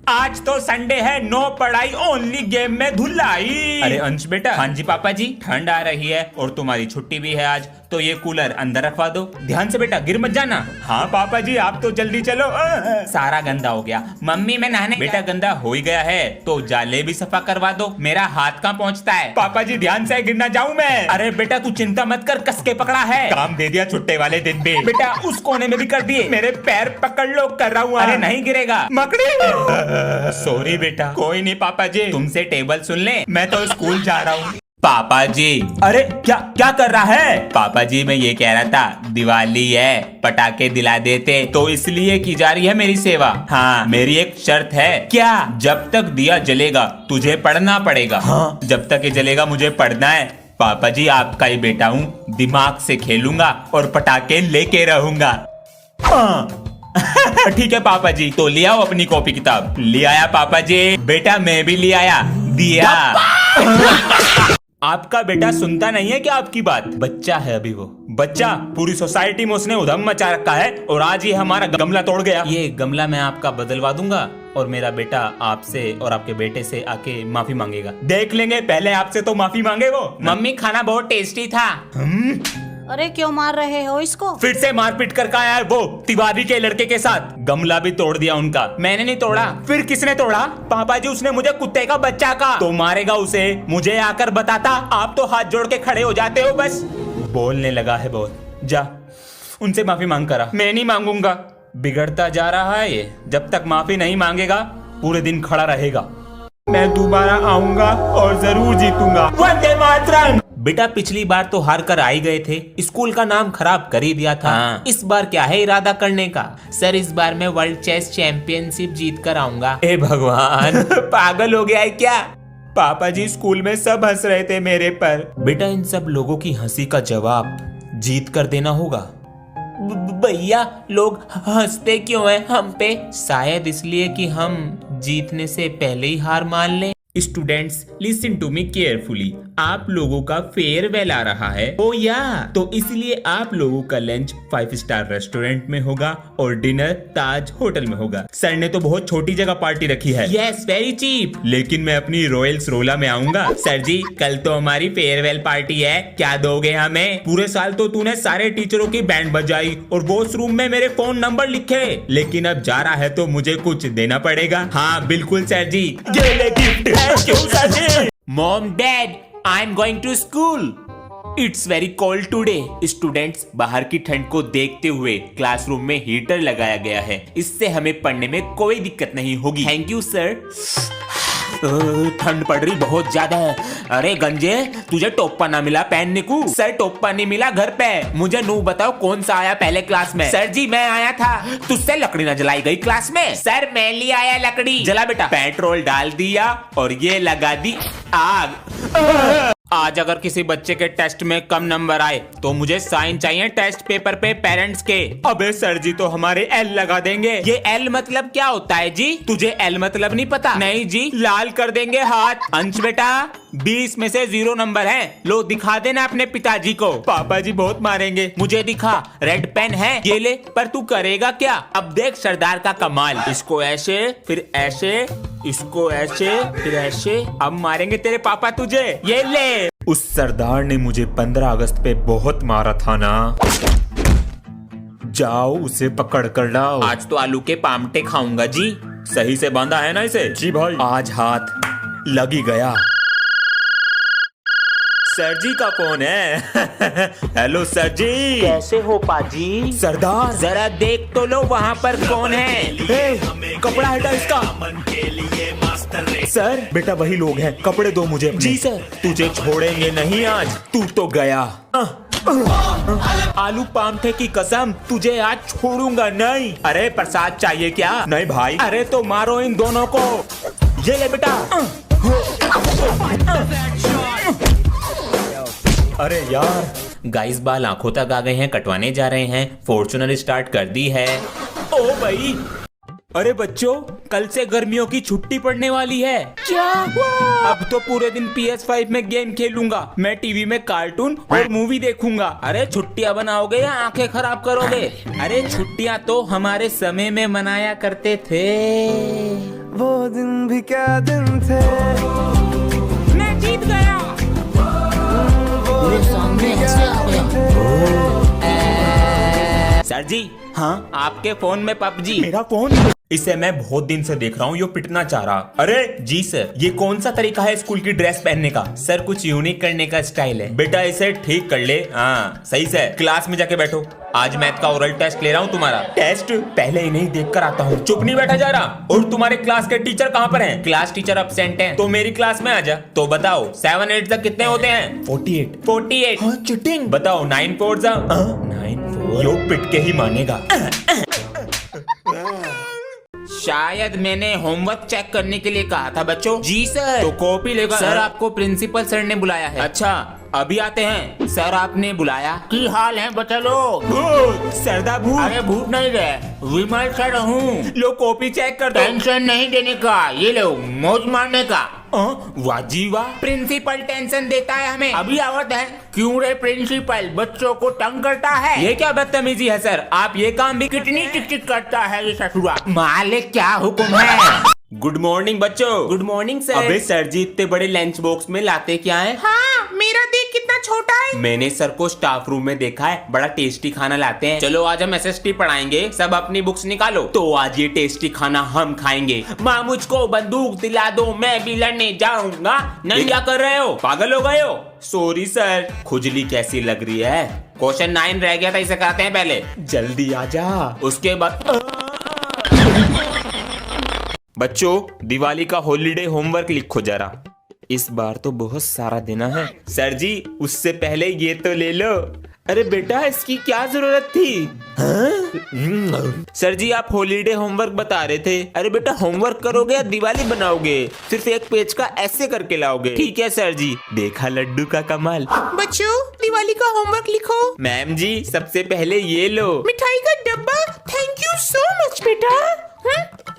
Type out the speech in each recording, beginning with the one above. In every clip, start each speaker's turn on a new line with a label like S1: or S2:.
S1: आज तो संडे है, नो पढ़ाई ओनली गेम में धुलाई। अरे अंश बेटा। हाँ जी पापा जी। ठंड आ रही है और तुम्हारी छुट्टी भी है आज, तो ये कूलर अंदर रखवा दो। ध्यान से बेटा, गिर मत जाना। हाँ पापा जी, आप तो जल्दी चलो। सारा गंदा हो गया। मम्मी मैं नहाने। बेटा गंदा हो ही गया है तो जाले भी सफा करवा दो। मेरा हाथ कहाँ पहुँचता है। पापा जी ध्यान से, गिर ना जाऊँ मैं। अरे बेटा तू चिंता मत कर, कस के पकड़ा है। काम दे दिया छुट्टे वाले दिन भी। बेटा उस कोने में भी कर दिए। मेरे पैर पकड़ लो, कर रहा हूँ। अरे नहीं गिरेगा। मकड़ी। सॉरी बेटा। कोई नहीं पापा जी, तुमसे टेबल सुन ले, मैं तो स्कूल जा रहा हूँ। पापा जी। अरे क्या क्या कर रहा है। पापा जी मैं ये कह रहा था, दिवाली है, पटाखे दिला देते, तो इसलिए की जा रही है मेरी सेवा। हाँ मेरी एक शर्त है। क्या। जब तक दिया जलेगा तुझे पढ़ना पड़ेगा। हाँ जब तक ये जलेगा मुझे पढ़ना है। पापा जी आपका ही बेटा हूँ, दिमाग से खेलूंगा और पटाखे लेके रहूंगा। ठीक है पापा जी, तो ले आओ अपनी कॉपी किताब। ले आया पापा जी। बेटा मैं भी ले आया। दिया। आपका बेटा सुनता नहीं है क्या आपकी बात। बच्चा है अभी वो। बच्चा, पूरी सोसाइटी में उसने उधम मचा रखा है और आज ये हमारा गमला तोड़ गया। ये गमला मैं आपका बदलवा दूंगा और मेरा बेटा आपसे और आपके बेटे से आके माफी मांगेगा। देख लेंगे, पहले आपसे तो माफी मांगे वो। मम्मी खाना बहुत टेस्टी था।
S2: अरे क्यों मार रहे हो इसको।
S1: फिर से मारपीट कर का यार, वो तिवारी के लड़के के साथ। गमला भी तोड़ दिया उनका। मैंने नहीं तोड़ा। फिर किसने तोड़ा। पापा जी उसने मुझे कुत्ते का बच्चा कहा। तो मारेगा उसे, मुझे आकर बताता। आप तो हाथ जोड़ के खड़े हो जाते हो बस। बोलने लगा है बहुत। जा उनसे माफी मांग करा। मैं नहीं मांगूंगा। बिगड़ता जा रहा है ये, जब तक माफी नहीं मांगेगा पूरे दिन खड़ा रहेगा। मैं दोबारा आऊंगा और जरूर जीतूंगा। वंदे मातरम। बेटा पिछली बार तो हार कर आ ही गए थे, स्कूल का नाम खराब कर ही दिया था। हाँ। इस बार क्या है इरादा करने का। सर इस बार मैं वर्ल्ड चेस चैंपियनशिप जीत कर आऊंगा। ए भगवान। पागल हो गया है क्या। पापा जी स्कूल में सब हंस रहे थे मेरे पर। बेटा इन सब लोगों की हंसी का जवाब जीत कर देना होगा। भैया लोग हंसते क्यों हैं हम पे। शायद इसलिए कि हम जीतने से पहले ही हार मान लें। Students listen to me carefully. आप लोगों का फेयरवेल आ रहा है। ओ या, तो इसलिए आप लोगों का लंच 5 स्टार रेस्टोरेंट में होगा और डिनर ताज होटल में होगा। सर ने तो बहुत छोटी जगह पार्टी रखी है। Yes very cheap. लेकिन मैं अपनी रॉयल्स रोला में आऊंगा। सर जी कल तो हमारी फेयरवेल पार्टी है, क्या दोगे हमें। पूरे साल तो तूने सारे टीचरों की बैंड बजाई और वॉशरूम में मेरे फोन नंबर लिखे, लेकिन अब जा रहा है तो मुझे कुछ देना पड़ेगा। हाँ बिल्कुल सर जी। ये ले गिफ्ट। क्यों sir ji. Mom dad I am going to school. It's very cold today. Students बाहर की ठंड को देखते हुए क्लासरूम में हीटर लगाया गया है, इससे हमें पढ़ने में कोई दिक्कत नहीं होगी। Thank you sir. ठंड पड़ रही बहुत ज्यादा है। अरे गंजे तुझे टोपा ना मिला पहनने को। सर टोपा नहीं मिला घर पे। मुझे नू बताओ कौन सा आया पहले क्लास में। सर जी मैं आया था। तुझसे लकड़ी ना जलाई गई क्लास में। सर मैं ले आया लकड़ी। जला बेटा। पेट्रोल डाल दिया और ये लगा दी आग। आज अगर किसी बच्चे के टेस्ट में कम नंबर आए तो मुझे साइन चाहिए टेस्ट पेपर पे पेरेंट्स के। अबे सर जी तो हमारे एल लगा देंगे। ये एल मतलब क्या होता है जी। तुझे एल मतलब नहीं पता। नहीं जी, लाल कर देंगे हाथ। अंश बेटा 20 में से 0 नंबर है, लो दिखा देना अपने पिताजी को। पापा जी बहुत मारेंगे। मुझे दिखा, रेड पेन है ये ले। पर तू करेगा क्या। अब देख सरदार का कमाल। इसको ऐसे फिर ऐसे, इसको ऐसे फिर ऐसे। अब मारेंगे तेरे पापा तुझे। ये ले। उस सरदार ने मुझे 15 अगस्त पे बहुत मारा था ना। जाओ उसे पकड़ कर लाओ। आज तो आलू के पामटे खाऊंगा जी। सही से बांधा है ना इसे। जी भाई। आज हाथ लग ही गया। सर जी का फोन है। हेलो सर जी।
S3: कैसे हो पाजी।
S1: सरदार जरा देख तो लो वहाँ पर कौन है। कपड़ा हटा इसका। सर बेटा वही लोग हैं, कपड़े दो मुझे। जी सर। तुझे छोड़ेंगे नहीं आज, तू तो गया। आलू पामठे की कसम, तुझे आज छोड़ूंगा नहीं। अरे प्रसाद चाहिए क्या। नहीं भाई। अरे तो मारो इन दोनों को। ये ले बेटा। अरे यार गाइस बाल आंखों तक आ गए हैं, कटवाने जा रहे हैं। फॉर्च्यूनर स्टार्ट कर दी है। ओ भाई। अरे बच्चों कल से गर्मियों की छुट्टी पड़ने वाली है। क्या। अब तो पूरे दिन PS5 में गेम खेलूंगा, मैं टीवी में कार्टून और मूवी देखूंगा। अरे छुट्टियां बनाओगे या आंखें खराब करोगे। अरे छुट्टियां तो हमारे समय में मनाया करते थे।
S3: वो
S4: क्या दिन थे,
S1: मैं जीत गया।
S4: मेरे सामने
S1: सर जी, हाँ आपके फोन में पबजी। मेरा फोन? इसे मैं बहुत दिन से देख रहा हूँ, ये पिटना चाह रहा। अरे जी सर, ये कौन सा तरीका है स्कूल की ड्रेस पहनने का? सर कुछ यूनिक करने का स्टाइल है। बेटा इसे ठीक कर ले। हाँ सही से, क्लास में जाके बैठो। आज मैथ का ओरल टेस्ट ले रहा हूँ तुम्हारा। टेस्ट? पहले इन्हें देख कर आता हूँ। चुप नहीं बैठा जा रहा। और तुम्हारे क्लास के टीचर कहाँ पर हैं? क्लास टीचर अब्सेंट हैं। तो मेरी क्लास में आ जा। तो बताओ 7 8 तक कितने होते हैं? 48। हाँ चिटिंग। बताओ 9 4 9 4। यो पिट के ही मानेगा। शायद मैंने होमवर्क चेक करने के लिए कहा था बच्चों। जी सर। तो कॉपी लेकर। सर आपको प्रिंसिपल सर ने बुलाया है। अच्छा अभी आते हैं। सर आपने बुलाया। की हाल है बच्चा लोग? भूत सरदा भूत। अरे भूत नहीं रे, विमल सर हूँ। लो कॉपी चेक कर दो। टेंशन नहीं देने का, ये लो मौज मारने का। वाह जी वाह, प्रिंसिपल टेंशन देता है हमें। अभी आवत है। क्यों रे प्रिंसिपल, बच्चों को तंग करता है? ये क्या बदतमीजी है सर, आप ये काम भी कितनी टिक करता है ये ससुरा। मालिक क्या हुक्म है? गुड मॉर्निंग बच्चों। Good morning sir. अबे सर जी इतने बड़े लंच बॉक्स में लाते क्या है? हाँ मेरा देख कितना छोटा है। मैंने सर को स्टाफ रूम में देखा है, बड़ा टेस्टी खाना लाते हैं। चलो आज हम एसएसटी पढ़ाएंगे, सब अपनी बुक्स निकालो। तो आज ये टेस्टी खाना हम खाएंगे। माँ मुझको बंदूक दिला दो, मैं भी लड़ने जाऊंगा। नहीं क्या कर रहे हो, पागल हो गए हो? Sorry sir. खुजली कैसी लग रही है? क्वेश्चन 9 रह गया था, इसे कराते हैं पहले। जल्दी आ जा। उसके बाद बच्चों दिवाली का हॉलीडे होमवर्क लिखो जरा। इस बार तो बहुत सारा देना है। सर जी उससे पहले ये तो ले लो। अरे बेटा इसकी क्या जरूरत थी? हाँ? सर जी आप हॉलीडे होमवर्क बता रहे थे। अरे बेटा होमवर्क करोगे या दिवाली बनाओगे? सिर्फ एक पेज का ऐसे करके लाओगे। ठीक है सर जी। देखा लड्डू का कमाल। बच्चों दिवाली का होमवर्क लिखो। मैम जी सबसे पहले ये लो मिठाई का डब्बा। थैंक यू सो मच बेटा।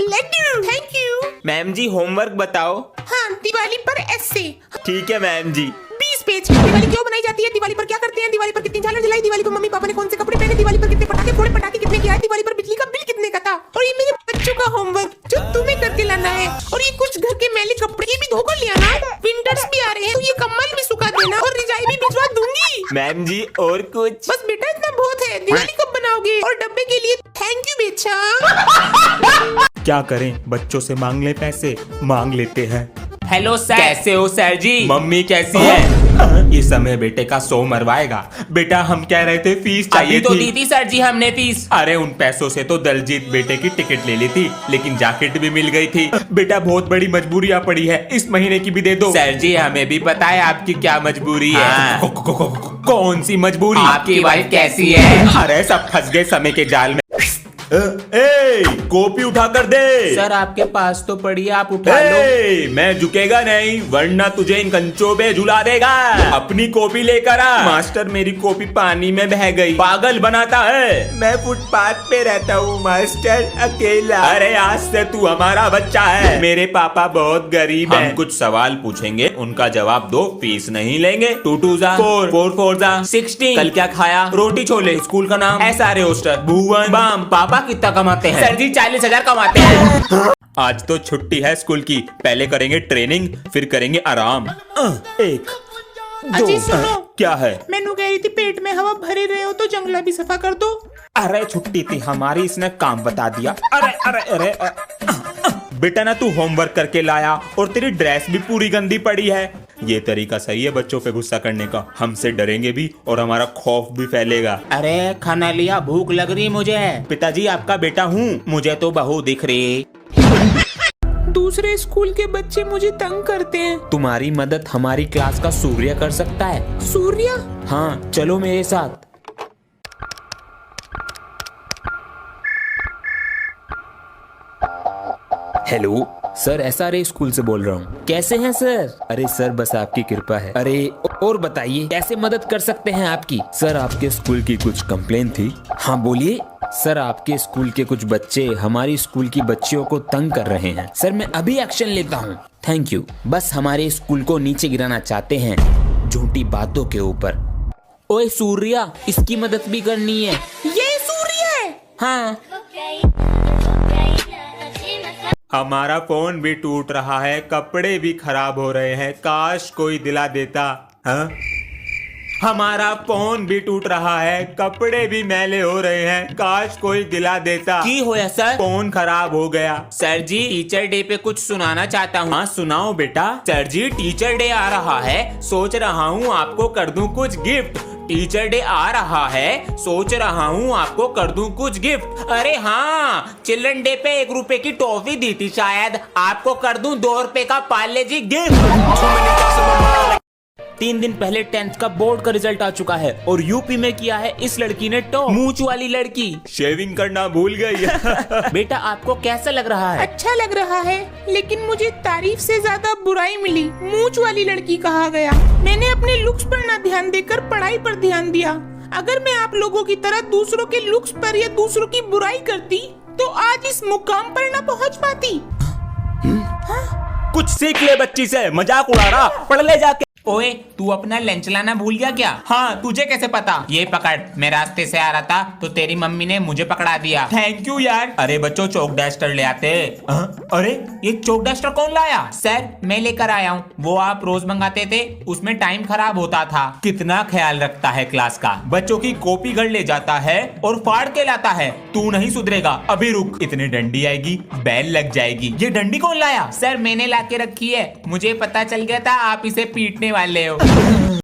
S1: Laddu thank you. Ma'am ji homework बताओ। हाँ दिवाली पर ऐसे। ठीक है मैम जी। 20 पेज। दिवाली क्यों बनाई जाती है? दिवाली पर क्या करते हैं? दिवाली पर कितनी झालर जलाई? दिवाली पर मम्मी पापा ने कौन से कपड़े पहने? दिवाली पर कितने पटाखे फोड़े? पटाखे कितने के आए? दिवाली पर बिजली का बिल कितने का था? और ये मेरे बच्चों का होमवर्क जो तुम्हें करके लाना है। और ये कुछ घर के मैले कपड़े ये भी धोकर ले आना। विंटर्स भी आ रहे हैं तो ये कम्बल भी सुखा देना और रिजाई भी भिजवा दूंगी। मैम जी और कुछ? बस बेटा इतना बहुत है। दिवाली कब बनाओगे? और डब्बे के लिए थैंक यू बेटा। क्या करें, बच्चों से मांग ले पैसे, मांग लेते हैं। Hello sir. कैसे हो सर जी? मम्मी कैसी है? ये समय बेटे का 100 मरवाएगा। बेटा हम कह रहे थे फीस चाहिए तो दी थी सर जी हमने फीस। अरे उन पैसों से तो दलजीत बेटे की टिकट ले ली थी, लेकिन जैकेट भी मिल गई थी। बेटा बहुत बड़ी मजबूरियां पड़ी है, इस महीने की भी दे दो। सर जी हमें भी पता है आपकी क्या मजबूरी है। कौन सी मजबूरी? आपकी वाइफ कैसी है? अरे सब फंस गए समय के जाल में। कॉपी उठा कर दे। सर आपके पास तो पड़ी है, आप उठा लो। मैं झुकेगा नहीं वरना तुझे इन कंचों पे झुला देगा। अपनी कॉपी लेकर आ। मास्टर मेरी कॉपी पानी में बह गई। पागल बनाता है। मैं फुटपाथ पे रहता हूँ मास्टर अकेला। अरे आज से तू हमारा बच्चा है। मेरे पापा बहुत गरीब हैं। हम कुछ सवाल पूछेंगे उनका जवाब दो, फीस नहीं लेंगे। 2 2 जा 4 4 4 जा 16। कल क्या खाया? रोटी छोले। स्कूल का नाम? SRA hostel. भुवन बाम। पापा कितना कमाते हैं? सर जी 40,000 कमाते हैं। आज तो छुट्टी है स्कूल की, पहले करेंगे ट्रेनिंग फिर करेंगे आराम। 1 2 सुनो। क्या है? मैनू कह रही थी पेट में हवा भरे रहे हो तो जंगला भी सफा कर दो। अरे छुट्टी थी हमारी, इसने काम बता दिया। अरे अरे अरे बेटा ना तू होमवर्क करके लाया और तेरी ड्रेस भी पूरी गंदी पड़ी है। ये तरीका सही है बच्चों पे गुस्सा करने का, हमसे डरेंगे भी और हमारा खौफ भी फैलेगा। अरे खाना लिया, भूख लग रही मुझे। पिताजी आपका बेटा हूँ, मुझे तो बहू दिख रही। दूसरे स्कूल के बच्चे मुझे तंग करते हैं। तुम्हारी मदद हमारी क्लास का सूर्य कर सकता है। सूर्य? हाँ चलो मेरे साथ। हेलो सर, SRA स्कूल से बोल रहा हूँ। कैसे हैं सर? अरे सर बस आपकी कृपा है। अरे और बताइए कैसे मदद कर सकते हैं आपकी? सर आपके स्कूल की कुछ कंप्लेन थी। हाँ बोलिए। सर आपके स्कूल के कुछ बच्चे हमारी स्कूल की बच्चियों को तंग कर रहे हैं। सर मैं अभी एक्शन लेता हूँ। Thank you. बस हमारे स्कूल को नीचे गिराना चाहते हैं झूठी बातों के ऊपर। ओए सूर्या, इसकी मदद भी करनी है। ये सूर्य है? हाँ हमारा फोन भी टूट रहा है, कपड़े भी खराब हो रहे हैं, काश कोई दिला देता। हाँ? हमारा फोन भी टूट रहा है, कपड़े भी मैले हो रहे हैं, काश कोई दिला देता।
S5: की होया सर?
S1: फोन खराब हो गया।
S5: सर जी टीचर डे पे कुछ सुनाना चाहता हूँ।
S1: हाँ सुनाओ बेटा।
S5: सर जी टीचर डे आ रहा है, सोच रहा हूँ आपको कर दूं कुछ गिफ्ट। टीचर डे आ रहा है, सोच रहा हूँ आपको कर दूं कुछ गिफ्ट। अरे हाँ, चिल्ड्रन डे पे 1 रुपए की टॉफी दी थी, शायद आपको कर दूं 2 रुपए का पार्ले जी गिफ्ट। 3 दिन पहले 10th का बोर्ड का रिजल्ट आ चुका है और यूपी में किया है इस लड़की ने टॉप। मूंछ वाली लड़की
S1: शेविंग करना भूल गई।
S5: बेटा आपको कैसा लग रहा है?
S6: अच्छा लग रहा है, लेकिन मुझे तारीफ से ज्यादा बुराई मिली। मूंछ वाली लड़की कहा गया। मैंने अपने लुक्स पर न ध्यान देकर पढ़ाई पर ध्यान दिया। अगर मैं आप लोगों की तरह दूसरों के लुक्स पर या दूसरों की बुराई करती तो आज इस मुकाम पर न पहुंच पाती।
S1: कुछ सीख ले बच्ची से, मजाक उड़ा रहा, पढ़ ले जाके।
S5: ओए तू अपना लंच लाना भूल गया क्या?
S1: हाँ तुझे कैसे पता?
S5: ये पकड़, मैं रास्ते से आ रहा था तो तेरी मम्मी ने मुझे पकड़ा दिया।
S1: थैंक यू यार। अरे बच्चों चौक डस्टर ले आते। अरे ये चौक डस्टर कौन लाया?
S5: सर मैं लेकर आया हूँ, वो आप रोज मंगाते थे, उसमें टाइम खराब होता था।
S1: कितना ख्याल रखता है क्लास का। बच्चों की कॉपी घर ले जाता है और फाड़ के लाता है। तू नहीं सुधरेगा, अभी रुक। इतनी डंडी आएगी, बैल लग जाएगी। ये डंडी कौन लाया?
S5: सर मैंने लाके रखी है, मुझे पता चल गया था आप इसे पीटने वाले हो।